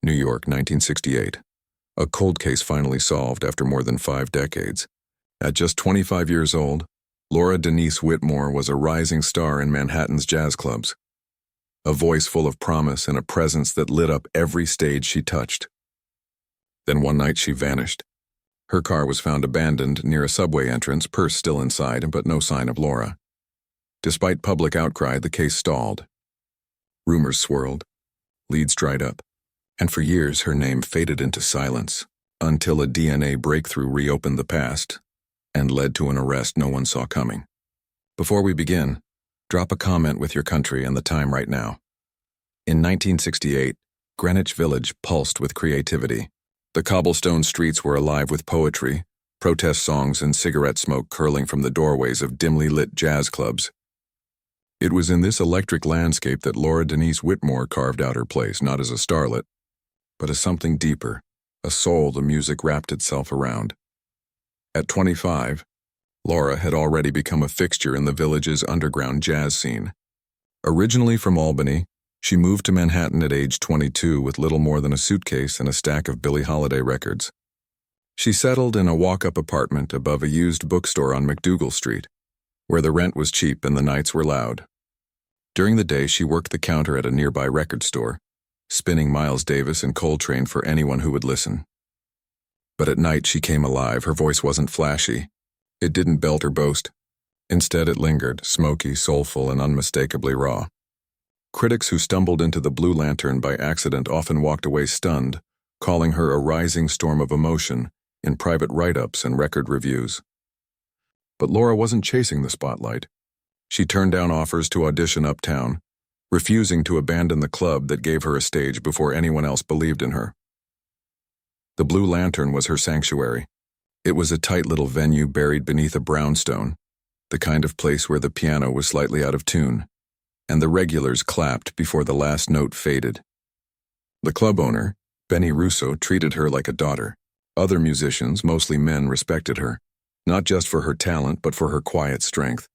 New York, 1968. A cold case finally solved after more than 5 decades. At just 25 years old, Laura Denise Whitmore was a rising star in Manhattan's jazz clubs. A voice full of promise and a presence that lit up every stage she touched. Then one night she vanished. Her car was found abandoned near a subway entrance, purse still inside, but no sign of Laura. Despite public outcry, the case stalled. Rumors swirled, leads dried up, and for years her name faded into silence, until a DNA breakthrough reopened the past and led to an arrest no one saw coming. Before we begin, drop a comment with your country and the time right now. In 1968, Greenwich Village pulsed with creativity. The cobblestone streets were alive with poetry, protest songs, and cigarette smoke curling from the doorways of dimly lit jazz clubs. It was in this electric landscape that Laura Denise Whitmore carved out her place, not as a starlet, but as something deeper, a soul the music wrapped itself around. At 25, Laura had already become a fixture in the village's underground jazz scene. Originally from Albany, she moved to Manhattan at age 22 with little more than a suitcase and a stack of Billie Holiday records. She settled in a walk-up apartment above a used bookstore on MacDougal Street, where the rent was cheap and the nights were loud. During the day, she worked the counter at a nearby record store, spinning Miles Davis and Coltrane for anyone who would listen. But at night she came alive. Her voice wasn't flashy. It didn't belt or boast. Instead it lingered, smoky, soulful, and unmistakably raw. Critics who stumbled into the Blue Lantern by accident often walked away stunned, calling her a rising storm of emotion in private write-ups and record reviews. But Laura wasn't chasing the spotlight. She turned down offers to audition uptown, refusing to abandon the club that gave her a stage before anyone else believed in her. The Blue Lantern was her sanctuary. It was a tight little venue buried beneath a brownstone, the kind of place where the piano was slightly out of tune, and the regulars clapped before the last note faded. The club owner, Benny Russo, treated her like a daughter. Other musicians, mostly men, respected her, not just for her talent but for her quiet strength.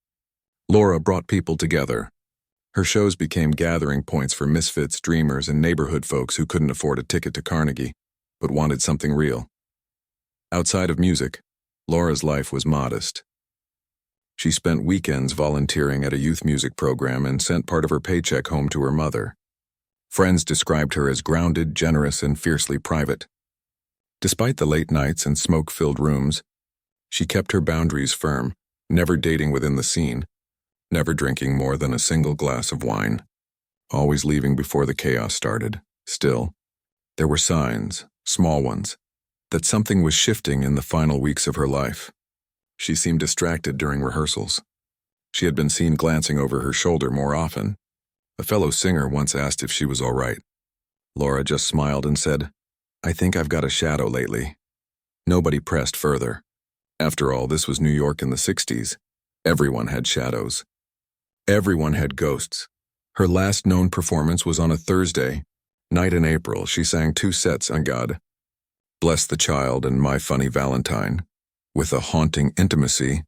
Laura brought people together. Her shows became gathering points for misfits, dreamers, and neighborhood folks who couldn't afford a ticket to Carnegie, but wanted something real. Outside of music, Laura's life was modest. She spent weekends volunteering at a youth music program and sent part of her paycheck home to her mother. Friends described her as grounded, generous, and fiercely private. Despite the late nights and smoke-filled rooms, she kept her boundaries firm, never dating within the scene, never drinking more than a single glass of wine, always leaving before the chaos started. Still, there were signs, small ones, that something was shifting in the final weeks of her life. She seemed distracted during rehearsals. She had been seen glancing over her shoulder more often. A fellow singer once asked if she was all right. Laura just smiled and said, "I think I've got a shadow lately." Nobody pressed further. After all, this was New York in the 60s. Everyone had shadows. Everyone had ghosts. Her last known performance was on a Thursday night in April. She sang 2 sets on God, Bless the Child and My Funny Valentine, with a haunting intimacy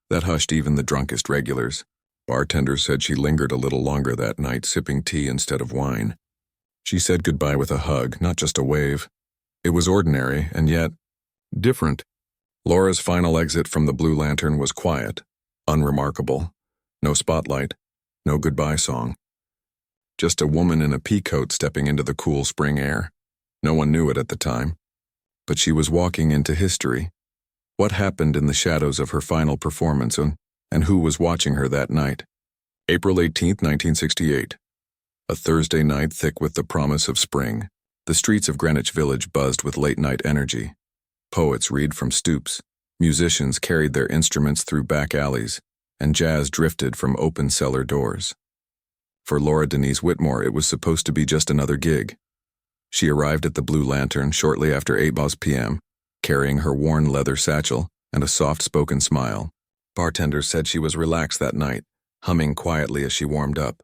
that hushed even the drunkest regulars. Bartenders said she lingered a little longer that night, sipping tea instead of wine. She said goodbye with a hug, not just a wave. It was ordinary, and yet different. Laura's final exit from the Blue Lantern was quiet, unremarkable. No spotlight, no goodbye song. Just a woman in a pea coat stepping into the cool spring air. No one knew it at the time, but she was walking into history. What happened in the shadows of her final performance, and who was watching her that night? April 18, 1968. A Thursday night thick with the promise of spring. The streets of Greenwich Village buzzed with late-night energy. Poets read from stoops, musicians carried their instruments through back alleys, and jazz drifted from open cellar doors. For Laura Denise Whitmore, it was supposed to be just another gig. She arrived at the Blue Lantern shortly after 8 p.m., carrying her worn leather satchel and a soft-spoken smile. Bartenders said she was relaxed that night, humming quietly as she warmed up.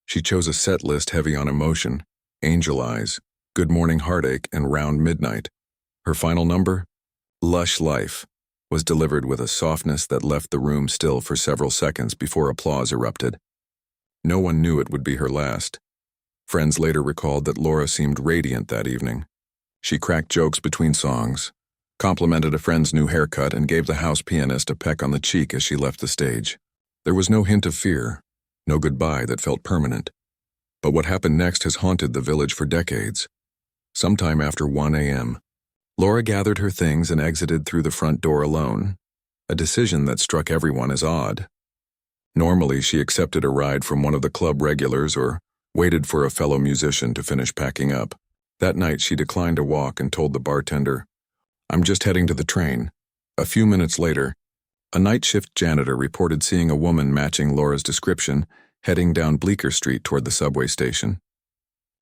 She chose a set list heavy on emotion, Angel Eyes, Good Morning Heartache, and Round Midnight. Her final number, Lush Life, was delivered with a softness that left the room still for several seconds before applause erupted. No one knew it would be her last. Friends later recalled that Laura seemed radiant that evening. She cracked jokes between songs, complimented a friend's new haircut, and gave the house pianist a peck on the cheek as she left the stage. There was no hint of fear, no goodbye that felt permanent. But what happened next has haunted the village for decades. Sometime after 1 a.m., Laura gathered her things and exited through the front door alone, a decision that struck everyone as odd. Normally, she accepted a ride from one of the club regulars or waited for a fellow musician to finish packing up. That night, she declined a walk and told the bartender, "I'm just heading to the train." A few minutes later, a night shift janitor reported seeing a woman matching Laura's description heading down Bleecker Street toward the subway station.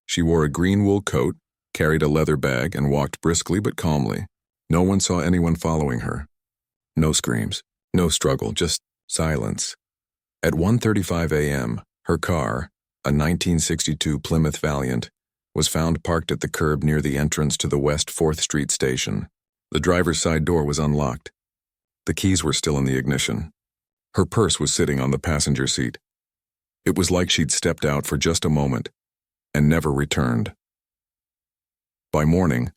She wore a green wool coat, carried a leather bag, and walked briskly but calmly. No one saw anyone following her. No screams, no struggle, just silence. At 1:35 a.m., her car, a 1962 Plymouth Valiant, was found parked at the curb near the entrance to the West 4th Street station. The driver's side door was unlocked. The keys were still in the ignition. Her purse was sitting on the passenger seat. It was like she'd stepped out for just a moment and never returned. By morning,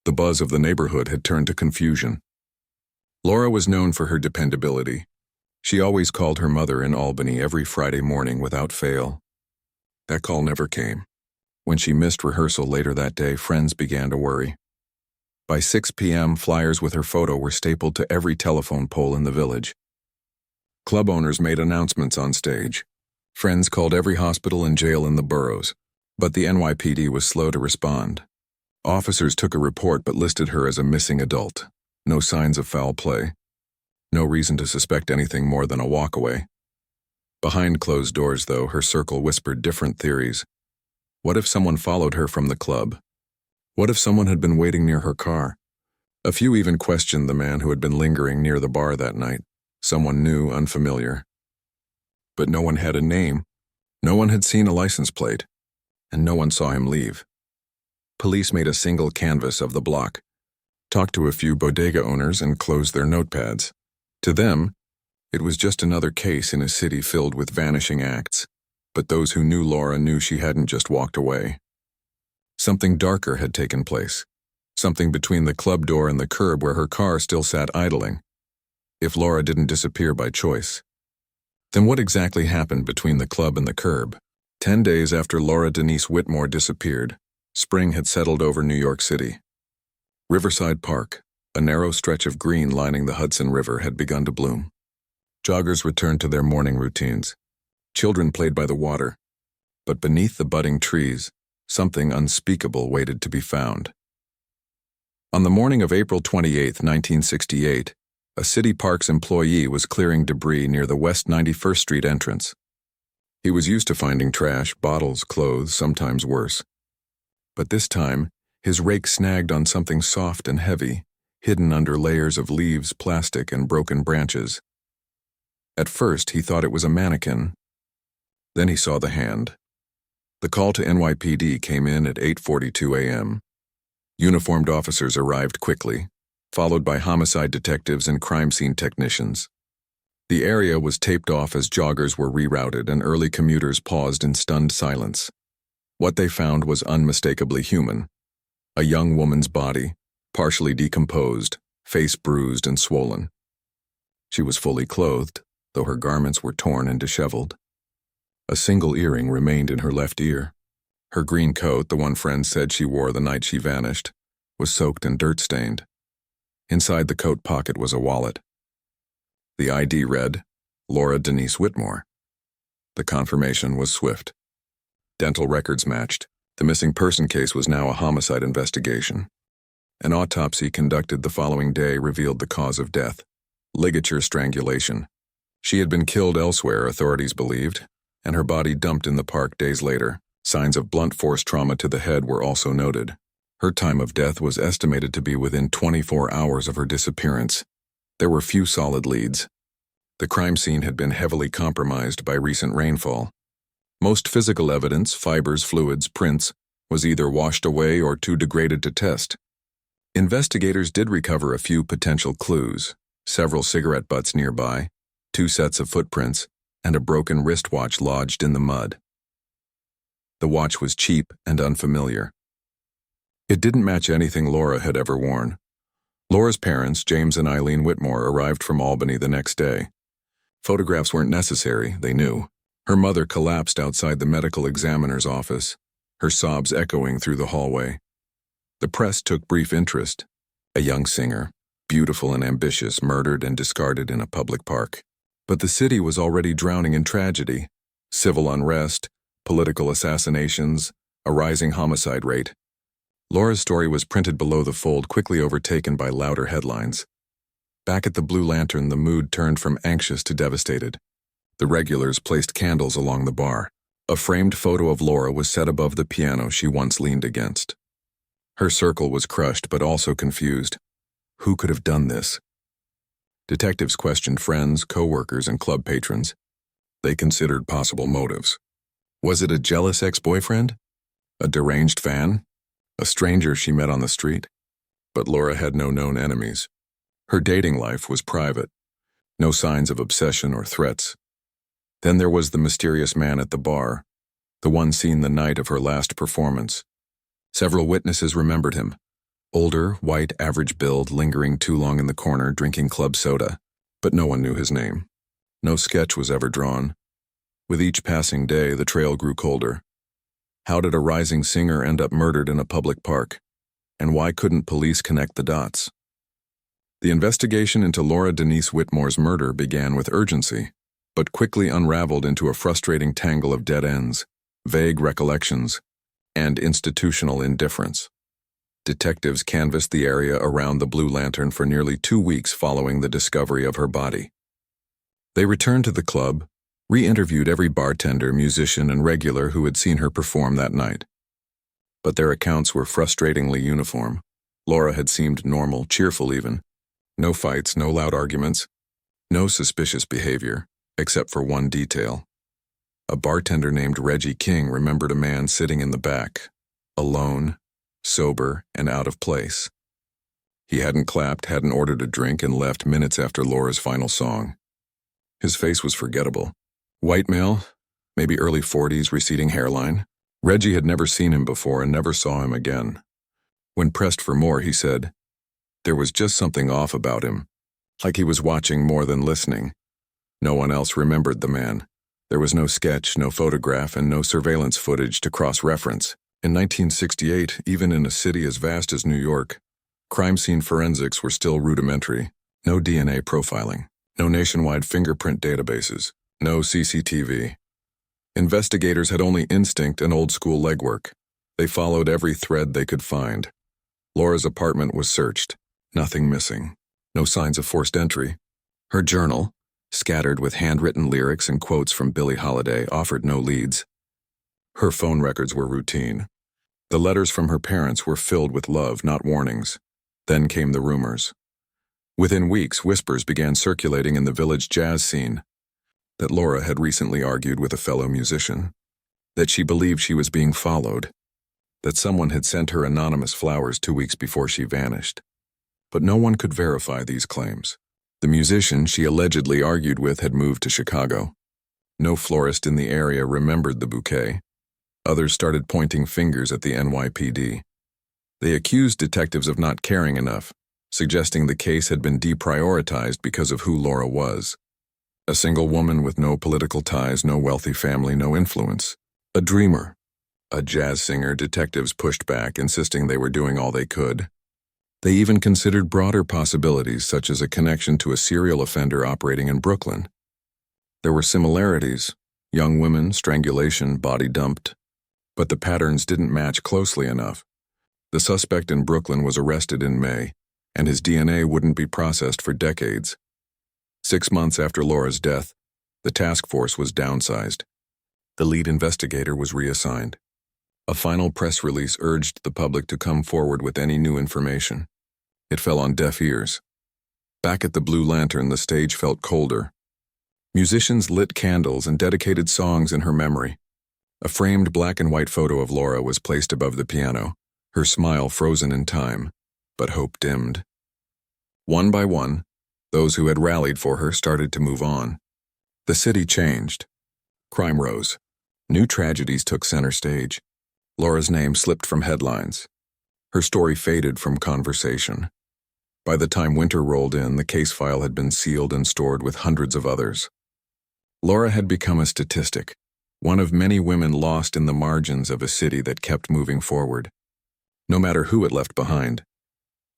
the buzz of the neighborhood had turned to confusion. Laura was known for her dependability. She always called her mother in Albany every Friday morning without fail. That call never came. When she missed rehearsal later that day, friends began to worry. By 6 p.m., flyers with her photo were stapled to every telephone pole in the village. Club owners made announcements on stage. Friends called every hospital and jail in the boroughs, but the NYPD was slow to respond. Officers took a report but listed her as a missing adult. No signs of foul play. No reason to suspect anything more than a walkaway. Behind closed doors, though, her circle whispered different theories. What if someone followed her from the club? What if someone had been waiting near her car? A few even questioned the man who had been lingering near the bar that night. Someone new, unfamiliar. But no one had a name. No one had seen a license plate. And no one saw him leave. Police made a single canvass of the block, talked to a few bodega owners, and closed their notepads. To them, it was just another case in a city filled with vanishing acts. But those who knew Laura knew she hadn't just walked away. Something darker had taken place. Something between the club door and the curb where her car still sat idling. If Laura didn't disappear by choice, then what exactly happened between the club and the curb? 10 days after Laura Denise Whitmore disappeared, spring had settled over New York City. Riverside Park, a narrow stretch of green lining the Hudson River, had begun to bloom. Joggers returned to their morning routines. Children played by the water. But beneath the budding trees, something unspeakable waited to be found. On the morning of April 28, 1968, a city parks employee was clearing debris near the West 91st Street entrance. He was used to finding trash, bottles, clothes, sometimes worse. But this time, his rake snagged on something soft and heavy, hidden under layers of leaves, plastic, and broken branches. At first, he thought it was a mannequin. Then he saw the hand. The call to NYPD came in at 8:42 a.m. Uniformed officers arrived quickly, followed by homicide detectives and crime scene technicians. The area was taped off as joggers were rerouted and early commuters paused in stunned silence. What they found was unmistakably human. A young woman's body, partially decomposed, face bruised and swollen. She was fully clothed, though her garments were torn and disheveled. A single earring remained in her left ear. Her green coat, the one friend said she wore the night she vanished, was soaked and dirt-stained. Inside the coat pocket was a wallet. The ID read, Laura Denise Whitmore. The confirmation was swift. Dental records matched. The missing person case was now a homicide investigation. An autopsy conducted the following day revealed the cause of death: ligature strangulation. She had been killed elsewhere, authorities believed, and her body dumped in the park days later. Signs of blunt force trauma to the head were also noted. Her time of death was estimated to be within 24 hours of her disappearance. There were few solid leads. The crime scene had been heavily compromised by recent rainfall. Most physical evidence, fibers, fluids, prints, was either washed away or too degraded to test. Investigators did recover a few potential clues: several cigarette butts nearby, 2 sets of footprints, and a broken wristwatch lodged in the mud. The watch was cheap and unfamiliar. It didn't match anything Laura had ever worn. Laura's parents, James and Eileen Whitmore, arrived from Albany the next day. Photographs weren't necessary, they knew. Her mother collapsed outside the medical examiner's office, her sobs echoing through the hallway. The press took brief interest. A young singer, beautiful and ambitious, murdered and discarded in a public park. But the city was already drowning in tragedy. Civil unrest, political assassinations, a rising homicide rate. Laura's story was printed below the fold, quickly overtaken by louder headlines. Back at the Blue Lantern, the mood turned from anxious to devastated. The regulars placed candles along the bar. A framed photo of Laura was set above the piano she once leaned against. Her circle was crushed but also confused. Who could have done this? Detectives questioned friends, co-workers, and club patrons. They considered possible motives. Was it a jealous ex-boyfriend? A deranged fan? A stranger she met on the street? But Laura had no known enemies. Her dating life was private. No signs of obsession or threats. Then there was the mysterious man at the bar, the one seen the night of her last performance. Several witnesses remembered him. Older, white, average build, lingering too long in the corner, drinking club soda. But no one knew his name. No sketch was ever drawn. With each passing day, the trail grew colder. How did a rising singer end up murdered in a public park? And why couldn't police connect the dots? The investigation into Laura Denise Whitmore's murder began with urgency, but quickly unraveled into a frustrating tangle of dead ends, vague recollections, and institutional indifference. Detectives canvassed the area around the Blue Lantern for nearly 2 weeks following the discovery of her body. They returned to the club, re-interviewed every bartender, musician, and regular who had seen her perform that night. But their accounts were frustratingly uniform. Laura had seemed normal, cheerful even. No fights, no loud arguments, no suspicious behavior, except for one detail. A bartender named Reggie King remembered a man sitting in the back, alone, sober, and out of place. He hadn't clapped, hadn't ordered a drink, and left minutes after Laura's final song. His face was forgettable. White male, maybe early 40s, receding hairline. Reggie had never seen him before and never saw him again. When pressed for more, he said, there was just something off about him, like he was watching more than listening. No one else remembered the man. There was no sketch, no photograph, and no surveillance footage to cross-reference. In 1968, even in a city as vast as New York, crime scene forensics were still rudimentary. No DNA profiling, no nationwide fingerprint databases, no CCTV. Investigators had only instinct and old-school legwork. They followed every thread they could find. Laura's apartment was searched. Nothing missing. No signs of forced entry. Her journal, scattered with handwritten lyrics and quotes from Billie Holiday, offered no leads. Her phone records were routine. The letters from her parents were filled with love, not warnings. Then came the rumors. Within weeks, whispers began circulating in the village jazz scene that Laura had recently argued with a fellow musician, that she believed she was being followed, that someone had sent her anonymous flowers 2 weeks before she vanished. But no one could verify these claims. The musician she allegedly argued with had moved to Chicago. No florist in the area remembered the bouquet. Others started pointing fingers at the NYPD. They accused detectives of not caring enough, suggesting the case had been deprioritized because of who Laura was. A single woman with no political ties, no wealthy family, no influence. A dreamer. A jazz singer. Detectives pushed back, insisting they were doing all they could. They even considered broader possibilities, such as a connection to a serial offender operating in Brooklyn. There were similarities: young women, strangulation, body dumped. But the patterns didn't match closely enough. The suspect in Brooklyn was arrested in May, and his DNA wouldn't be processed for decades. 6 months after Laura's death, the task force was downsized. The lead investigator was reassigned. A final press release urged the public to come forward with any new information. It fell on deaf ears. Back at the Blue Lantern, the stage felt colder. Musicians lit candles and dedicated songs in her memory. A framed black and white photo of Laura was placed above the piano, her smile frozen in time, but hope dimmed. One by one, those who had rallied for her started to move on. The city changed. Crime rose. New tragedies took center stage. Laura's name slipped from headlines. Her story faded from conversation. By the time winter rolled in, the case file had been sealed and stored with hundreds of others. Laura had become a statistic, one of many women lost in the margins of a city that kept moving forward. No matter who it left behind,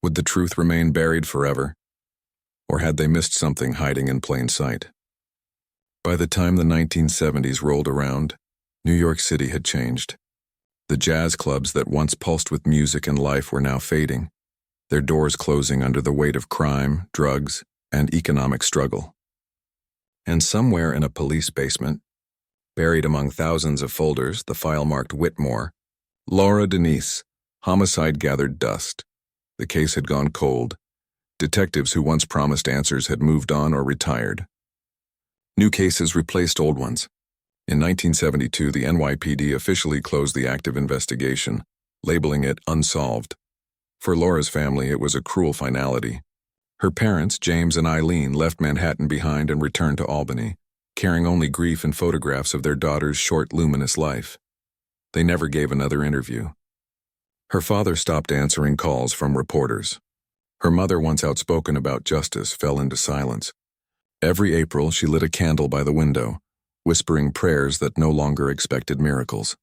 would the truth remain buried forever? Or had they missed something hiding in plain sight? By the time the 1970s rolled around, New York City had changed. The jazz clubs that once pulsed with music and life were now fading, their doors closing under the weight of crime, drugs, and economic struggle. And somewhere in a police basement, buried among thousands of folders, the file marked Whitmore, Laura Denise, homicide gathered dust. The case had gone cold. Detectives who once promised answers had moved on or retired. New cases replaced old ones. In 1972, the NYPD officially closed the active investigation, labeling it unsolved. For Laura's family, it was a cruel finality. Her parents, James and Eileen, left Manhattan behind and returned to Albany, carrying only grief and photographs of their daughter's short, luminous life. They never gave another interview. Her father stopped answering calls from reporters. Her mother, once outspoken about justice, fell into silence. Every April, she lit a candle by the window, whispering prayers that no longer expected miracles.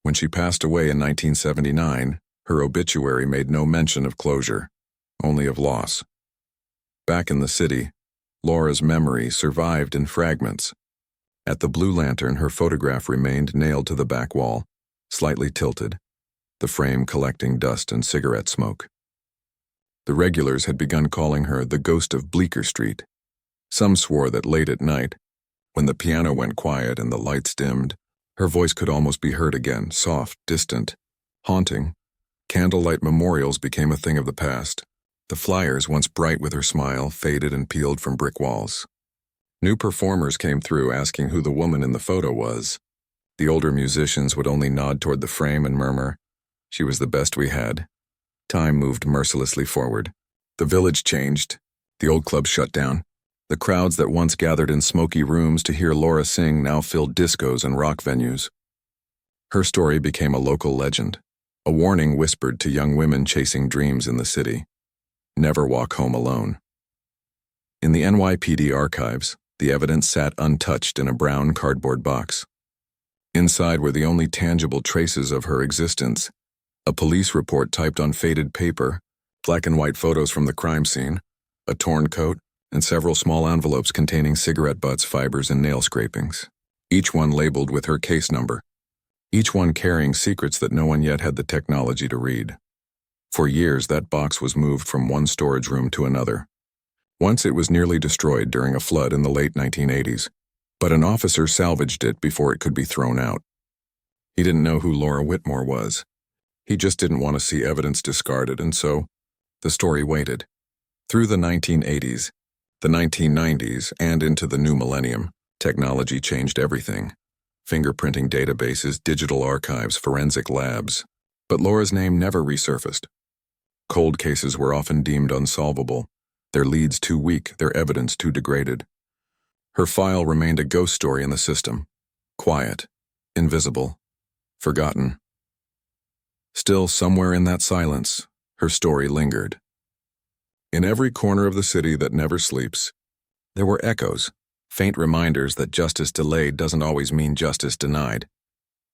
When she passed away in 1979, her obituary made no mention of closure, only of loss. Back in the city, Laura's memory survived in fragments. At the Blue Lantern, her photograph remained nailed to the back wall, slightly tilted, the frame collecting dust and cigarette smoke. The regulars had begun calling her the ghost of Bleecker Street. Some swore that late at night, when the piano went quiet and the lights dimmed, her voice could almost be heard again, soft, distant, haunting. Candlelight memorials became a thing of the past. The flyers, once bright with her smile, faded and peeled from brick walls. New performers came through asking who the woman in the photo was. The older musicians would only nod toward the frame and murmur, "She was the best we had." Time moved mercilessly forward. The village changed. The old clubs shut down. The crowds that once gathered in smoky rooms to hear Laura sing now filled discos and rock venues. Her story became a local legend, a warning whispered to young women chasing dreams in the city. Never walk home alone. In the NYPD archives, the evidence sat untouched in a brown cardboard box. Inside were the only tangible traces of her existence: a police report typed on faded paper, black and white photos from the crime scene, a torn coat, and several small envelopes containing cigarette butts, fibers, and nail scrapings, each one labeled with her case number, each one carrying secrets that no one yet had the technology to read. For years, that box was moved from one storage room to another. Once it was nearly destroyed during a flood in the late 1980s, but an officer salvaged it before it could be thrown out. He didn't know who Laura Whitmore was. He just didn't want to see evidence discarded, and so the story waited. Through the 1980s, the 1990s, and into the new millennium, technology changed everything. Fingerprinting databases, digital archives, forensic labs. But Laura's name never resurfaced. Cold cases were often deemed unsolvable, their leads too weak, their evidence too degraded. Her file remained a ghost story in the system, quiet, invisible, forgotten. Still, somewhere in that silence, her story lingered. In every corner of the city that never sleeps, there were echoes, faint reminders that justice delayed doesn't always mean justice denied.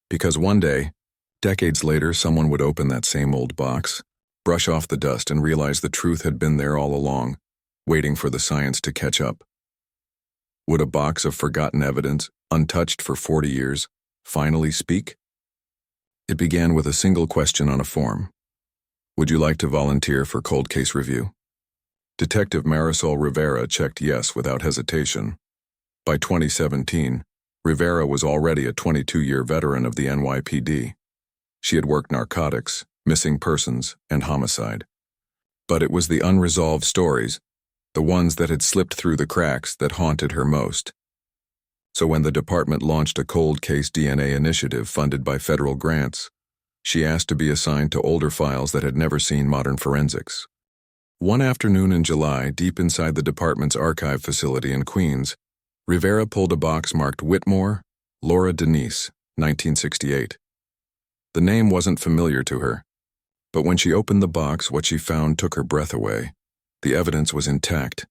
Because one day, decades later, someone would open that same old box, brush off the dust, and realize the truth had been there all along, waiting for the science to catch up. Would a box of forgotten evidence, untouched for 40 years, finally speak? It began with a single question on a form. Would you like to volunteer for cold case review? Detective Marisol Rivera checked yes without hesitation. By 2017, Rivera was already a 22-year veteran of the NYPD. She had worked narcotics, missing persons, and homicide. But it was the unresolved stories, the ones that had slipped through the cracks, that haunted her most. So when the department launched a cold case DNA initiative funded by federal grants, she asked to be assigned to older files that had never seen modern forensics. One afternoon in July, deep inside the department's archive facility in Queens, Rivera pulled a box marked Whitmore, Laura Denise, 1968. The name wasn't familiar to her, but when she opened the box, what she found took her breath away. The evidence was intact.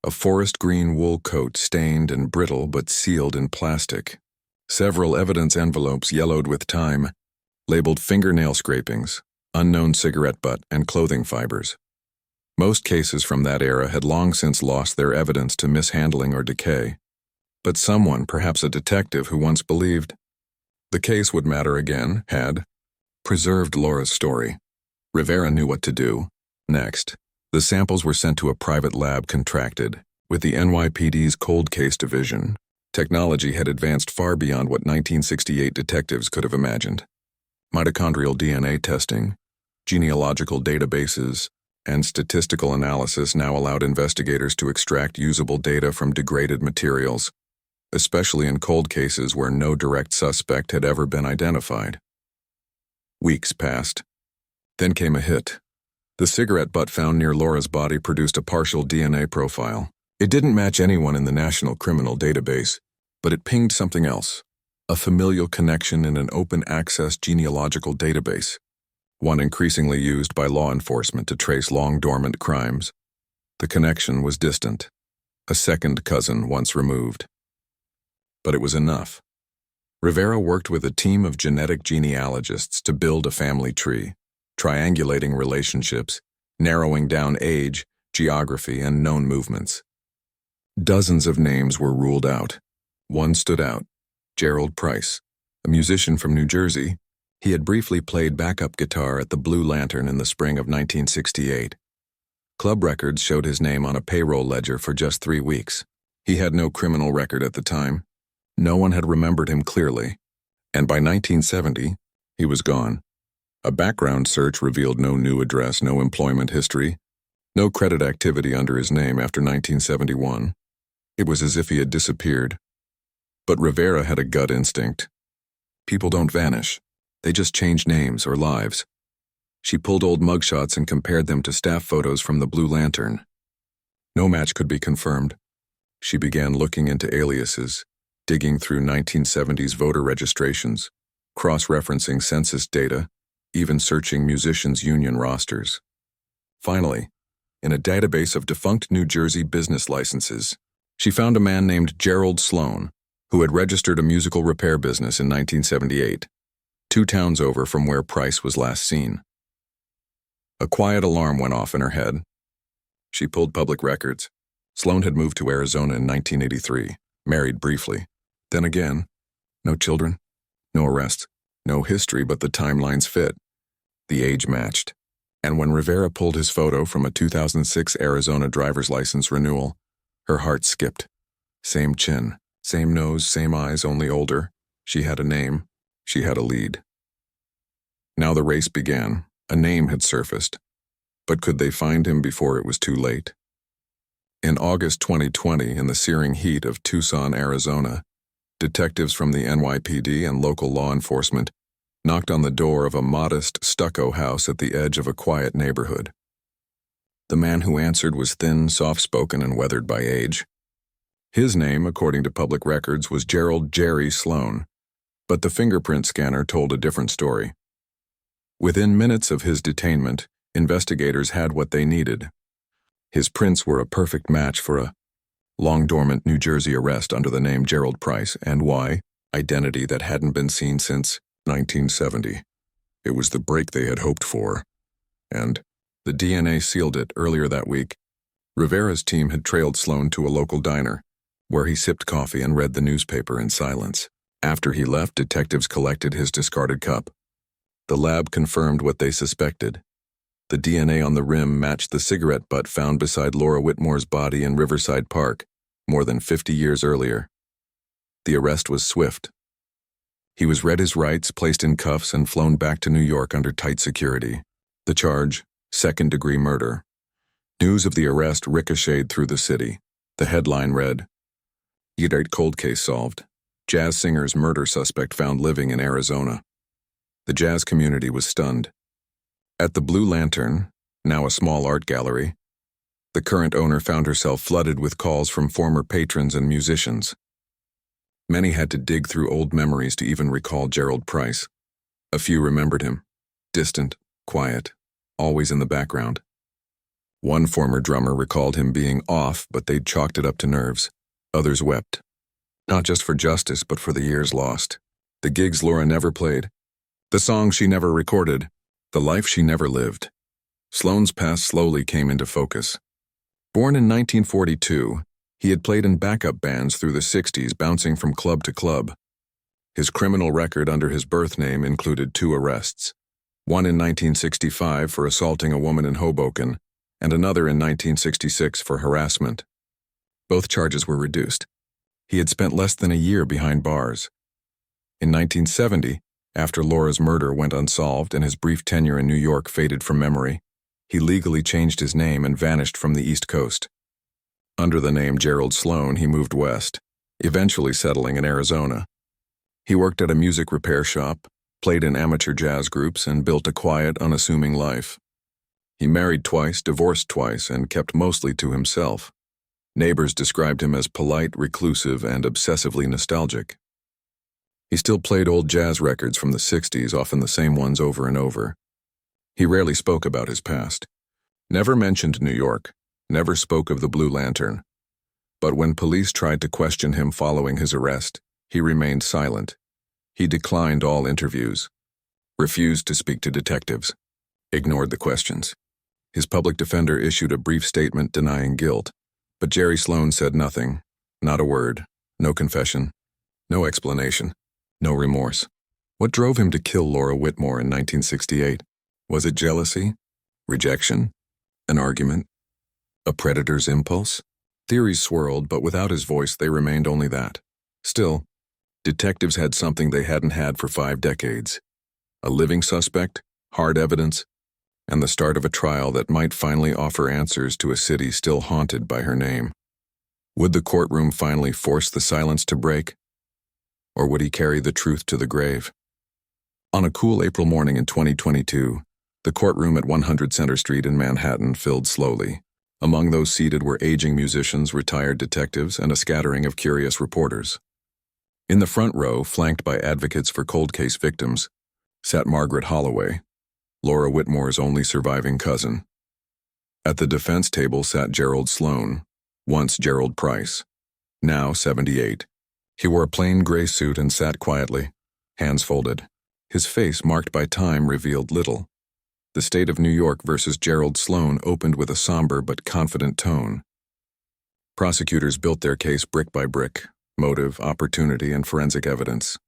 A forest green wool coat, stained and brittle but sealed in plastic. Several evidence envelopes yellowed with time, labeled fingernail scrapings, unknown cigarette butt, and clothing fibers. Most cases from that era had long since lost their evidence to mishandling or decay. But someone, perhaps a detective who once believed the case would matter again, had preserved Laura's story. Rivera knew what to do. Next, the samples were sent to a private lab contracted with the NYPD's Cold Case Division. Technology had advanced far beyond what 1968 detectives could have imagined. Mitochondrial DNA testing, genealogical databases, and statistical analysis now allowed investigators to extract usable data from degraded materials, especially in cold cases where no direct suspect had ever been identified. Weeks passed. Then came a hit. The cigarette butt found near Laura's body produced a partial DNA profile. It didn't match anyone in the National Criminal Database, but it pinged something else, a familial connection in an open-access genealogical database, one increasingly used by law enforcement to trace long-dormant crimes. The connection was distant, a second cousin once removed. But it was enough. Rivera worked with a team of genetic genealogists to build a family tree, triangulating relationships, narrowing down age, geography, and known movements. Dozens of names were ruled out. One stood out, Gerald Price, a musician from New Jersey. He had briefly played backup guitar at the Blue Lantern in the spring of 1968. Club records showed his name on a payroll ledger for just 3 weeks. He had no criminal record at the time. No one had remembered him clearly, and by 1970, he was gone. A background search revealed no new address, no employment history, no credit activity under his name after 1971. It was as if he had disappeared. But Rivera had a gut instinct. People don't vanish. They just change names or lives. She pulled old mugshots and compared them to staff photos from the Blue Lantern. No match could be confirmed. She began looking into aliases, digging through 1970s voter registrations, cross-referencing census data, even searching musicians' union rosters. Finally, in a database of defunct New Jersey business licenses, she found a man named Gerald Sloan, who had registered a musical repair business in 1978, 2 towns over from where Price was last seen. A quiet alarm went off in her head. She pulled public records. Sloan had moved to Arizona in 1983, married briefly. Then again, no children, no arrests, no history, but the timelines fit. The age matched. And when Rivera pulled his photo from a 2006 Arizona driver's license renewal, her heart skipped. Same chin, same nose, same eyes, only older. She had a name. She had a lead. Now the race began. A name had surfaced. But could they find him before it was too late? In August 2020, in the searing heat of Tucson, Arizona, detectives from the NYPD and local law enforcement knocked on the door of a modest stucco house at the edge of a quiet neighborhood. The man who answered was thin, soft-spoken, and weathered by age. His name, according to public records, was Gerald "Jerry" Sloan, but the fingerprint scanner told a different story. Within minutes of his detainment, investigators had what they needed. His prints were a perfect match for a long-dormant New Jersey arrest under the name Gerald Price, and why? Identity that hadn't been seen since 1970. It was the break they had hoped for. And the DNA sealed it earlier that week. Rivera's team had trailed Sloan to a local diner, where he sipped coffee and read the newspaper in silence. After he left, detectives collected his discarded cup. The lab confirmed what they suspected. The DNA on the rim matched the cigarette butt found beside Laura Whitmore's body in Riverside Park more than 50 years earlier. The arrest was swift. He was read his rights, placed in cuffs, and flown back to New York under tight security. The charge, second-degree murder. News of the arrest ricocheted through the city. The headline read, "Year-8 cold case solved. Jazz singer's murder suspect found living in Arizona." The jazz community was stunned. At the Blue Lantern, now a small art gallery, the current owner found herself flooded with calls from former patrons and musicians. Many had to dig through old memories to even recall Gerald Price. A few remembered him, distant, quiet, always in the background. One former drummer recalled him being off, but they'd chalked it up to nerves. Others wept, not just for justice, but for the years lost. The gigs Laura never played, the songs she never recorded, the life she never lived. Sloane's past slowly came into focus. Born in 1942, he had played in backup bands through the 60s, bouncing from club to club. His criminal record under his birth name included 2 arrests, one in 1965 for assaulting a woman in Hoboken, and another in 1966 for harassment. Both charges were reduced. He had spent less than a year behind bars. In 1970, after Laura's murder went unsolved and his brief tenure in New York faded from memory, he legally changed his name and vanished from the East Coast. Under the name Gerald Sloan, he moved west, eventually settling in Arizona. He worked at a music repair shop, played in amateur jazz groups, and built a quiet, unassuming life. He married twice, divorced twice, and kept mostly to himself. Neighbors described him as polite, reclusive, and obsessively nostalgic. He still played old jazz records from the 60s, often the same ones over and over. He rarely spoke about his past. Never mentioned New York, never spoke of the Blue Lantern. But when police tried to question him following his arrest, he remained silent. He declined all interviews, refused to speak to detectives, ignored the questions. His public defender issued a brief statement denying guilt, but Jerry Sloan said nothing, not a word, no confession, no explanation, no remorse. What drove him to kill Laura Whitmore in 1968? Was it jealousy? Rejection? An argument? A predator's impulse? Theories swirled, but without his voice they remained only that. Still, detectives had something they hadn't had for 5 decades. A living suspect, hard evidence, and the start of a trial that might finally offer answers to a city still haunted by her name. Would the courtroom finally force the silence to break? Or would he carry the truth to the grave? On a cool April morning in 2022, the courtroom at 100 Center Street in Manhattan filled slowly. Among those seated were aging musicians, retired detectives, and a scattering of curious reporters. In the front row, flanked by advocates for cold case victims, sat Margaret Holloway, Laura Whitmore's only surviving cousin. At the defense table sat Gerald Sloan, once Gerald Price, now 78. He wore a plain gray suit and sat quietly, hands folded. His face, marked by time, revealed little. The state of New York versus Gerald Sloan opened with a somber but confident tone. Prosecutors built their case brick by brick, motive, opportunity, and forensic evidence.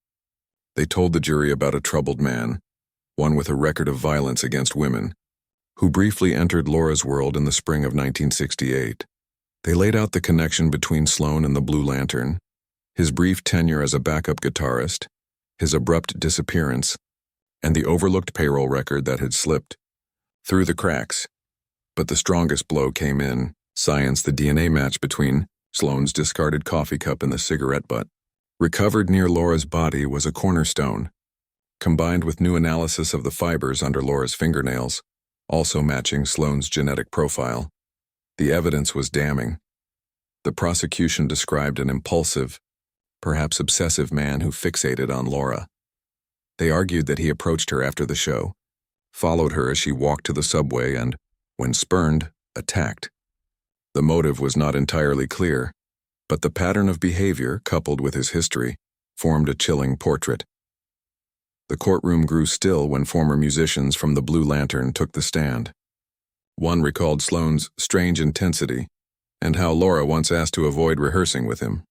They told the jury about a troubled man, one with a record of violence against women, who briefly entered Laura's world in the spring of 1968. They laid out the connection between Sloan and the Blue Lantern, his brief tenure as a backup guitarist, his abrupt disappearance, and the overlooked payroll record that had slipped through the cracks. But the strongest blow came in science. The DNA match between Sloan's discarded coffee cup and the cigarette butt, recovered near Laura's body, was a cornerstone. Combined with new analysis of the fibers under Laura's fingernails, also matching Sloan's genetic profile, the evidence was damning. The prosecution described an impulsive, perhaps obsessive man who fixated on Laura. They argued that he approached her after the show, followed her as she walked to the subway, and, when spurned, attacked. The motive was not entirely clear, but the pattern of behavior, coupled with his history, formed a chilling portrait. The courtroom grew still when former musicians from the Blue Lantern took the stand. One recalled Sloan's strange intensity and how Laura once asked to avoid rehearsing with him.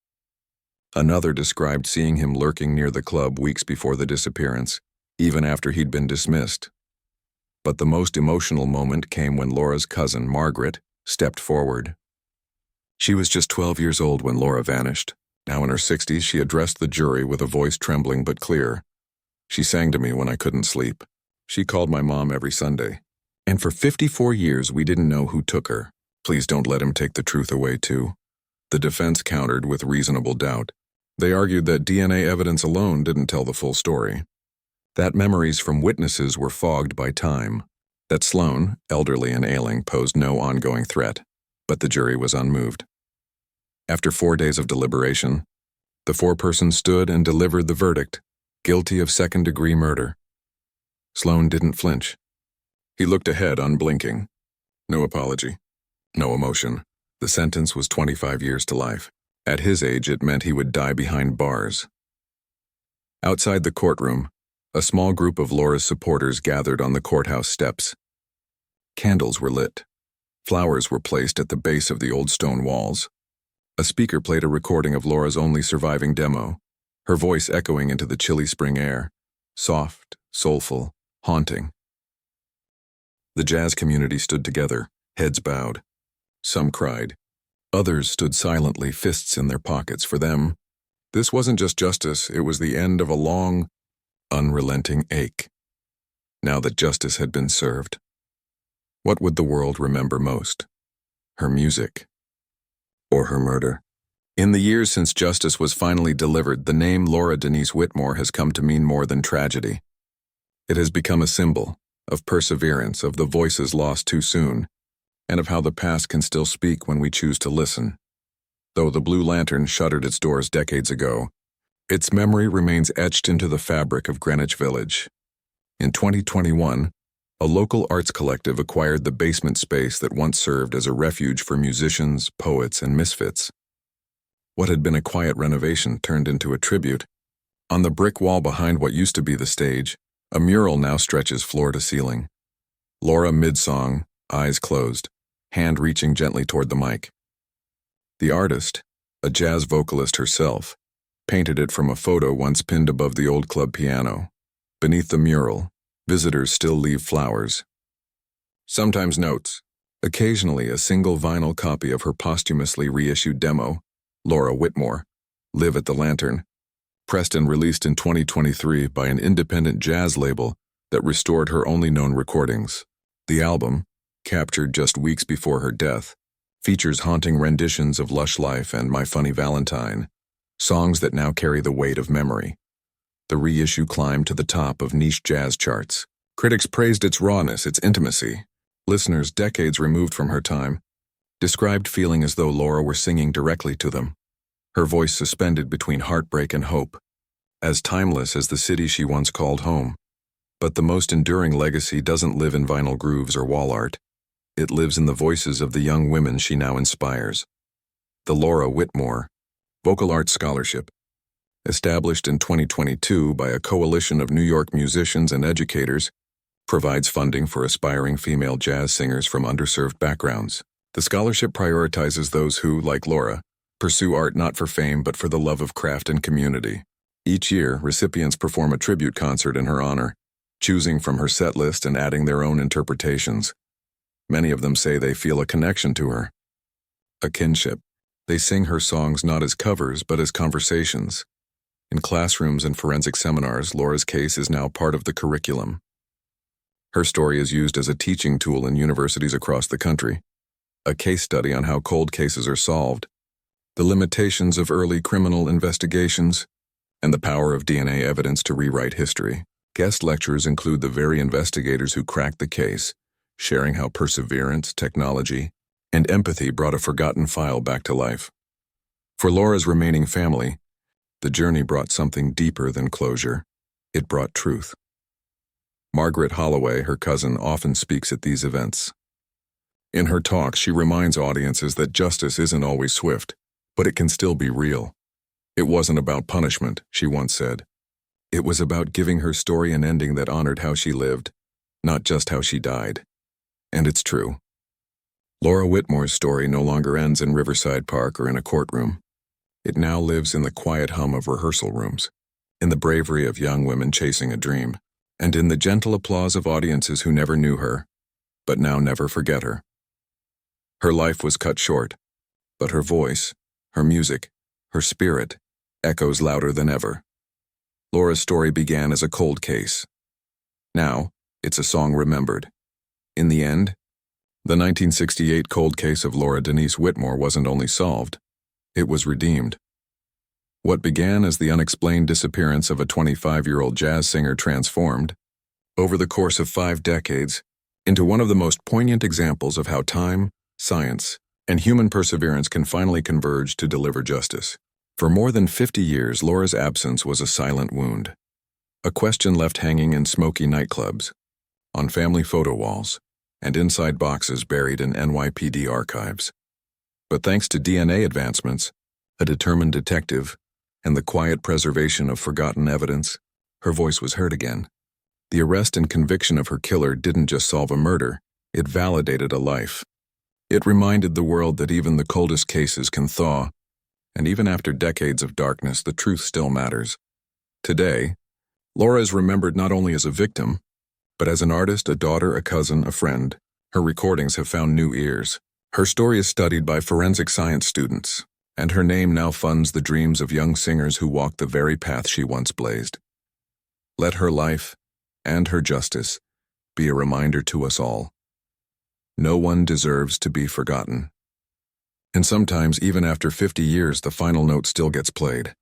Another described seeing him lurking near the club weeks before the disappearance, even after he'd been dismissed. But the most emotional moment came when Laura's cousin, Margaret, stepped forward. She was just 12 years old when Laura vanished. Now in her 60s, she addressed the jury with a voice trembling but clear. She sang to me when I couldn't sleep. She called my mom every Sunday. And for 54 years, we didn't know who took her. Please don't let him take the truth away, too. The defense countered with reasonable doubt. They argued that DNA evidence alone didn't tell the full story, that memories from witnesses were fogged by time, that Sloan, elderly and ailing, posed no ongoing threat, but the jury was unmoved. After 4 days of deliberation, The foreperson stood and delivered the verdict, guilty of second-degree murder. Sloan didn't flinch. He looked ahead, unblinking. No apology. No emotion. The sentence was 25 years to life. At his age, it meant he would die behind bars. Outside the courtroom, a small group of Laura's supporters gathered on the courthouse steps. Candles were lit. Flowers were placed at the base of the old stone walls. A speaker played a recording of Laura's only surviving demo, her voice echoing into the chilly spring air, soft, soulful, haunting. The jazz community stood together, heads bowed. Some cried. Others stood silently, fists in their pockets. For them, this wasn't just justice, it was the end of a long, unrelenting ache. Now that justice had been served, what would the world remember most? Her music, or her murder? In the years since justice was finally delivered, the name Laura Denise Whitmore has come to mean more than tragedy. It has become a symbol of perseverance, of the voices lost too soon, and of how the past can still speak when we choose to listen. Though the Blue Lantern shuttered its doors decades ago, its memory remains etched into the fabric of Greenwich Village. In 2021, a local arts collective acquired the basement space that once served as a refuge for musicians, poets, and misfits. What had been a quiet renovation turned into a tribute. On the brick wall behind what used to be the stage, a mural now stretches floor to ceiling. Laura mid-song, eyes closed, hand reaching gently toward the mic. The artist, a jazz vocalist herself, painted it from a photo once pinned above the old club piano. Beneath the mural, visitors still leave flowers. Sometimes notes, occasionally a single vinyl copy of her posthumously reissued demo, Laura Whitmore, Live at the Lantern, pressed and released in 2023 by an independent jazz label that restored her only known recordings. The album, captured just weeks before her death, features haunting renditions of Lush Life and My Funny Valentine, songs that now carry the weight of memory. The reissue climbed to the top of niche jazz charts. Critics praised its rawness, its intimacy. Listeners, decades removed from her time, described feeling as though Laura were singing directly to them, her voice suspended between heartbreak and hope, as timeless as the city she once called home. But the most enduring legacy doesn't live in vinyl grooves or wall art. It lives in the voices of the young women she now inspires. The Laura Whitmore Vocal Arts Scholarship, established in 2022 by a coalition of New York musicians and educators, provides funding for aspiring female jazz singers from underserved backgrounds. The scholarship prioritizes those who, like Laura, pursue art not for fame but for the love of craft and community. Each year, recipients perform a tribute concert in her honor, choosing from her set list and adding their own interpretations. Many of them say they feel a connection to her, a kinship. They sing her songs not as covers but as conversations. In classrooms and forensic seminars, Laura's case is now part of the curriculum. Her story is used as a teaching tool in universities across the country, a case study on how cold cases are solved, the limitations of early criminal investigations, and the power of DNA evidence to rewrite history. Guest lecturers include the very investigators who cracked the case, sharing how perseverance, technology, and empathy brought a forgotten file back to life. For Laura's remaining family, the journey brought something deeper than closure. It brought truth. Margaret Holloway, her cousin, often speaks at these events. In her talks, she reminds audiences that justice isn't always swift, but it can still be real. It wasn't about punishment, she once said. It was about giving her story an ending that honored how she lived, not just how she died. And it's true. Laura Whitmore's story no longer ends in Riverside Park or in a courtroom. It now lives in the quiet hum of rehearsal rooms, in the bravery of young women chasing a dream, and in the gentle applause of audiences who never knew her, but now never forget her. Her life was cut short, but her voice, her music, her spirit, echoes louder than ever. Laura's story began as a cold case. Now, it's a song remembered. In the end, the 1968 cold case of Laura Denise Whitmore wasn't only solved, it was redeemed. What began as the unexplained disappearance of a 25-year-old jazz singer transformed, over the course of 5 decades, into one of the most poignant examples of how time, science, and human perseverance can finally converge to deliver justice. For more than 50 years, Laura's absence was a silent wound. A question left hanging in smoky nightclubs, on family photo walls, and inside boxes buried in NYPD archives. But thanks to DNA advancements, a determined detective, and the quiet preservation of forgotten evidence, her voice was heard again. The arrest and conviction of her killer didn't just solve a murder, it validated a life. It reminded the world that even the coldest cases can thaw, and even after decades of darkness, the truth still matters. Today, Laura is remembered not only as a victim, but as an artist, a daughter, a cousin, a friend. Her recordings have found new ears. Her story is studied by forensic science students, and her name now funds the dreams of young singers who walk the very path she once blazed. Let her life, and her justice, be a reminder to us all. No one deserves to be forgotten. And sometimes, even after 50 years, the final note still gets played.